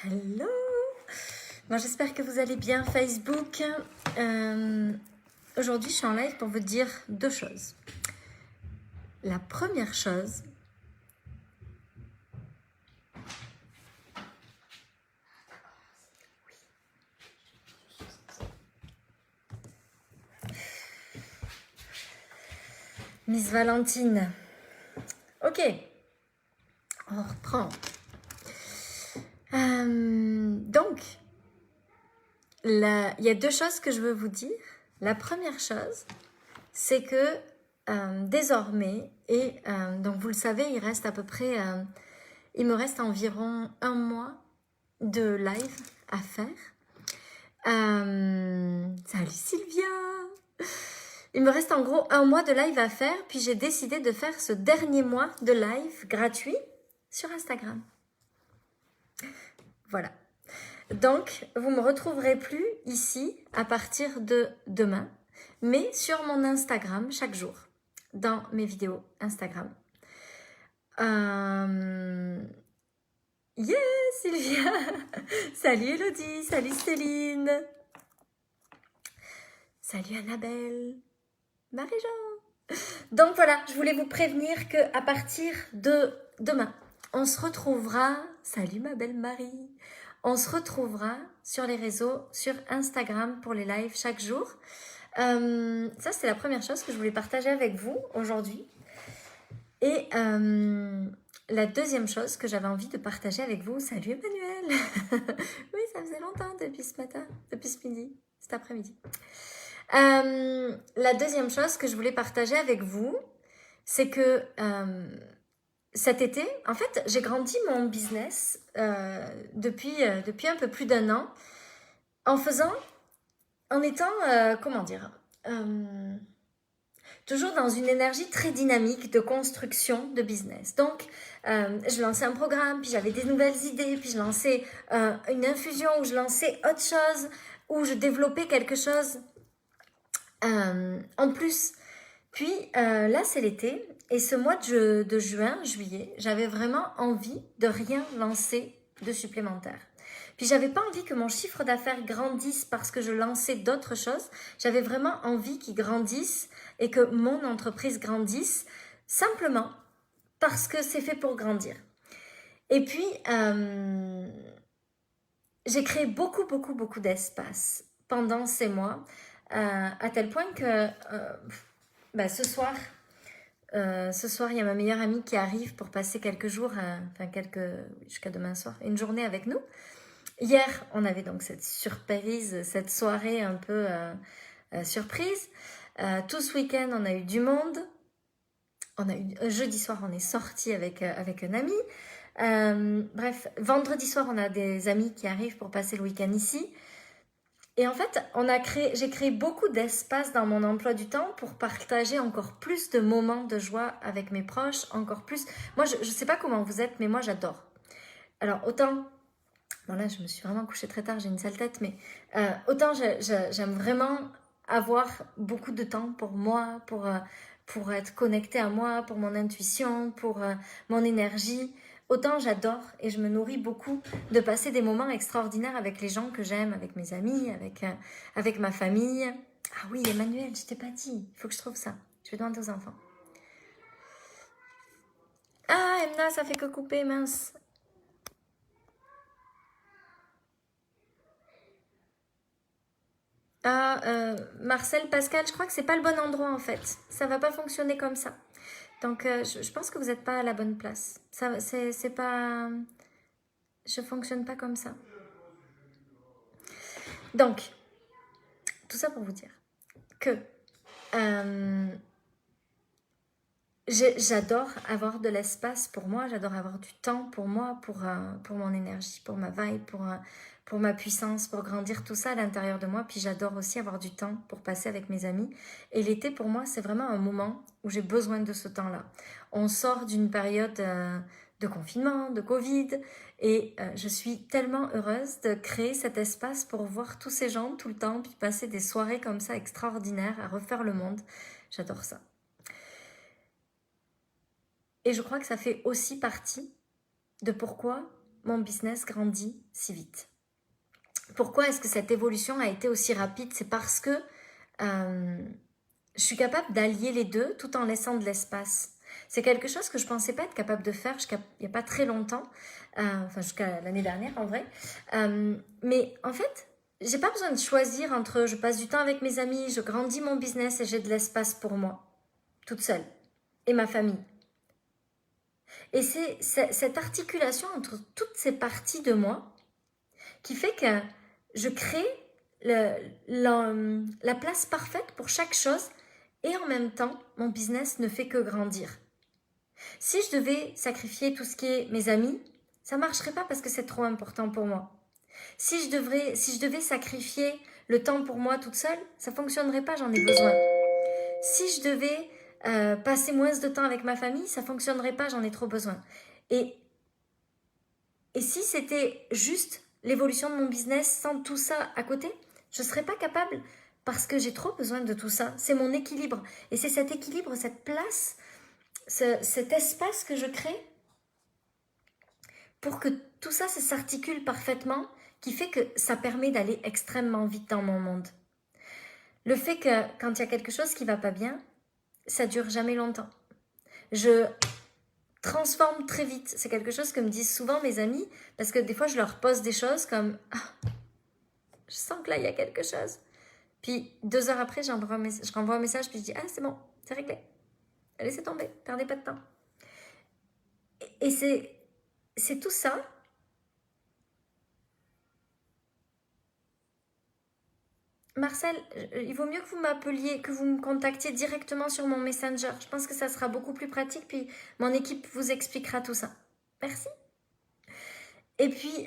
Hello. Bon, j'espère que vous allez bien Facebook. Aujourd'hui, je suis en live pour vous dire deux choses. La première chose, Miss Valentine. Ok, on reprend. Donc, il y a deux choses que je veux vous dire. La première chose, c'est que désormais, donc vous le savez, il me reste environ un mois de live à faire. Salut Sylvia! Il me reste en gros un mois de live à faire, puis j'ai décidé de faire ce dernier mois de live gratuit sur Instagram. Voilà. Donc, vous ne me retrouverez plus ici à partir de demain, mais sur mon Instagram chaque jour, dans mes vidéos Instagram. Yeah, Sylvia! Salut Elodie! Salut Céline! Salut Annabelle! Marie-Jean! Donc voilà, je voulais vous prévenir qu'à partir de demain, on se retrouvera, salut ma belle Marie, on se retrouvera sur les réseaux, sur Instagram pour les lives chaque jour. Ça, c'est la première chose que je voulais partager avec vous aujourd'hui. Et la deuxième chose que j'avais envie de partager avec vous, salut Emmanuel. Oui, ça faisait longtemps depuis ce matin, depuis ce midi, cet après-midi. La deuxième chose que je voulais partager avec vous, c'est que cet été, en fait, j'ai grandi mon business depuis un peu plus d'un an en étant, comment dire, toujours dans une énergie très dynamique de construction de business. Donc, je lançais un programme, puis j'avais des nouvelles idées, puis je lançais une infusion, ou je lançais autre chose, ou je développais quelque chose en plus. Puis là, c'est l'été, et ce mois de juin, juillet, j'avais vraiment envie de rien lancer de supplémentaire. Puis j'avais pas envie que mon chiffre d'affaires grandisse parce que je lançais d'autres choses. J'avais vraiment envie qu'il grandisse et que mon entreprise grandisse simplement parce que c'est fait pour grandir. Et puis, j'ai créé beaucoup d'espace pendant ces mois, à tel point que ce soir, il y a ma meilleure amie qui arrive pour passer quelques jours, jusqu'à demain soir, une journée avec nous. Hier, on avait donc cette surprise, cette soirée un peu surprise. Tout ce week-end, on a eu du monde. Jeudi soir, on est sorti avec un ami. Bref, vendredi soir, on a des amis qui arrivent pour passer le week-end ici. Et en fait, j'ai créé beaucoup d'espace dans mon emploi du temps pour partager encore plus de moments de joie avec mes proches, encore plus. Moi, je ne sais pas comment vous êtes, mais moi, j'adore. Alors, autant... Bon là, je me suis vraiment couchée très tard, j'ai une sale tête, mais autant j'aime vraiment avoir beaucoup de temps pour moi, pour être connectée à moi, pour mon intuition, pour mon énergie. Autant j'adore et je me nourris beaucoup de passer des moments extraordinaires avec les gens que j'aime, avec mes amis, avec ma famille. Ah oui, Emmanuel, je t'ai pas dit, il faut que je trouve ça. Je vais demander aux enfants. Ah, Emna, ça fait que couper, mince. Marcel, Pascal, je crois que c'est pas le bon endroit en fait. Ça va pas fonctionner comme ça. Donc je pense que vous n'êtes pas à la bonne place. Ça, c'est pas, je fonctionne pas comme ça. Donc tout ça pour vous dire que j'adore avoir de l'espace pour moi. J'adore avoir du temps pour moi, pour mon énergie, pour ma vibe, pour ma puissance, pour grandir tout ça à l'intérieur de moi. Puis j'adore aussi avoir du temps pour passer avec mes amis. Et l'été, pour moi, c'est vraiment un moment où j'ai besoin de ce temps-là. On sort d'une période de confinement, de Covid, et je suis tellement heureuse de créer cet espace pour voir tous ces gens tout le temps, puis passer des soirées comme ça extraordinaires à refaire le monde. J'adore ça. Et je crois que ça fait aussi partie de pourquoi mon business grandit si vite. Pourquoi est-ce que cette évolution a été aussi rapide? C'est parce que je suis capable d'allier les deux tout en laissant de l'espace. C'est quelque chose que je ne pensais pas être capable de faire jusqu'à il n'y a pas très longtemps, jusqu'à l'année dernière en vrai. Mais en fait, j'ai pas besoin de choisir entre je passe du temps avec mes amis, je grandis mon business et j'ai de l'espace pour moi, toute seule, et ma famille. Et c'est cette articulation entre toutes ces parties de moi qui fait que je crée la place parfaite pour chaque chose et en même temps, mon business ne fait que grandir. Si je devais sacrifier tout ce qui est mes amis, ça ne marcherait pas parce que c'est trop important pour moi. Si je devais sacrifier le temps pour moi toute seule, ça ne fonctionnerait pas, j'en ai besoin. Si je devais passer moins de temps avec ma famille, ça ne fonctionnerait pas, j'en ai trop besoin. Et si c'était juste l'évolution de mon business sans tout ça à côté, je ne serais pas capable parce que j'ai trop besoin de tout ça. C'est mon équilibre. Et c'est cet équilibre, cette place, cet espace que je crée pour que tout ça s'articule parfaitement qui fait que ça permet d'aller extrêmement vite dans mon monde. Le fait que quand il y a quelque chose qui ne va pas bien, ça dure jamais longtemps. Je transforme très vite. C'est quelque chose que me disent souvent mes amis parce que des fois je leur pose des choses comme « Ah, je sens que là il y a quelque chose ». Puis 2 heures après, je renvoie un message puis je dis « Ah, c'est bon, c'est réglé. Laissez tomber, perdez pas de temps ». Et c'est tout ça. Marcel, il vaut mieux que vous m'appeliez, que vous me contactiez directement sur mon Messenger. Je pense que ça sera beaucoup plus pratique, puis mon équipe vous expliquera tout ça. Merci. Et puis,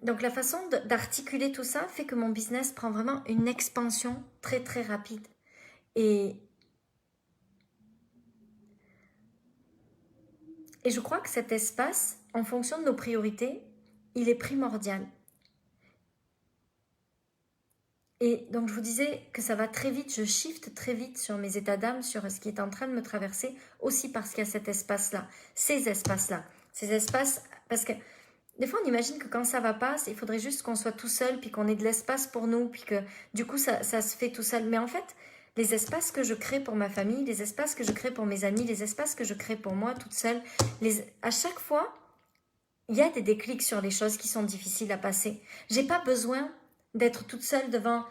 donc la façon d'articuler tout ça fait que mon business prend vraiment une expansion très très rapide. Et je crois que cet espace, en fonction de nos priorités, il est primordial. Et donc je vous disais que ça va très vite, je shift très vite sur mes états d'âme, sur ce qui est en train de me traverser, aussi parce qu'il y a cet espace-là, ces espaces-là. Ces espaces, parce que des fois on imagine que quand ça va pas, il faudrait juste qu'on soit tout seul, puis qu'on ait de l'espace pour nous, puis que du coup ça se fait tout seul. Mais en fait, les espaces que je crée pour ma famille, les espaces que je crée pour mes amis, les espaces que je crée pour moi toute seule, à chaque fois, il y a des déclics sur les choses qui sont difficiles à passer. J'ai pas besoin d'être toute seule devant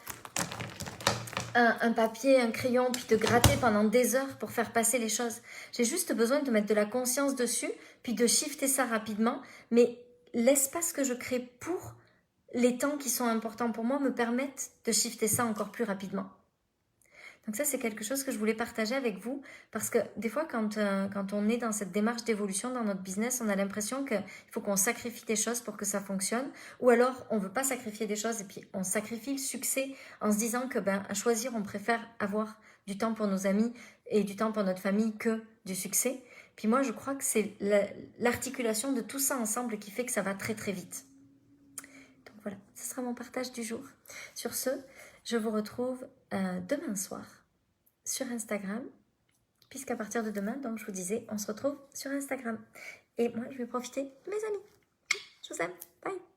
un papier, un crayon, puis de gratter pendant des heures pour faire passer les choses. J'ai juste besoin de mettre de la conscience dessus, puis de shifter ça rapidement. Mais l'espace que je crée pour les temps qui sont importants pour moi me permettent de shifter ça encore plus rapidement. Donc ça, c'est quelque chose que je voulais partager avec vous parce que des fois, quand on est dans cette démarche d'évolution dans notre business, on a l'impression qu'il faut qu'on sacrifie des choses pour que ça fonctionne ou alors on ne veut pas sacrifier des choses et puis on sacrifie le succès en se disant que à choisir, on préfère avoir du temps pour nos amis et du temps pour notre famille que du succès. Puis moi, je crois que c'est l'articulation de tout ça ensemble qui fait que ça va très très vite. Donc voilà, ce sera mon partage du jour. Sur ce, je vous retrouve demain soir sur Instagram, puisqu'à partir de demain, donc je vous disais, on se retrouve sur Instagram. Et moi, je vais profiter de mes amis. Je vous aime. Bye.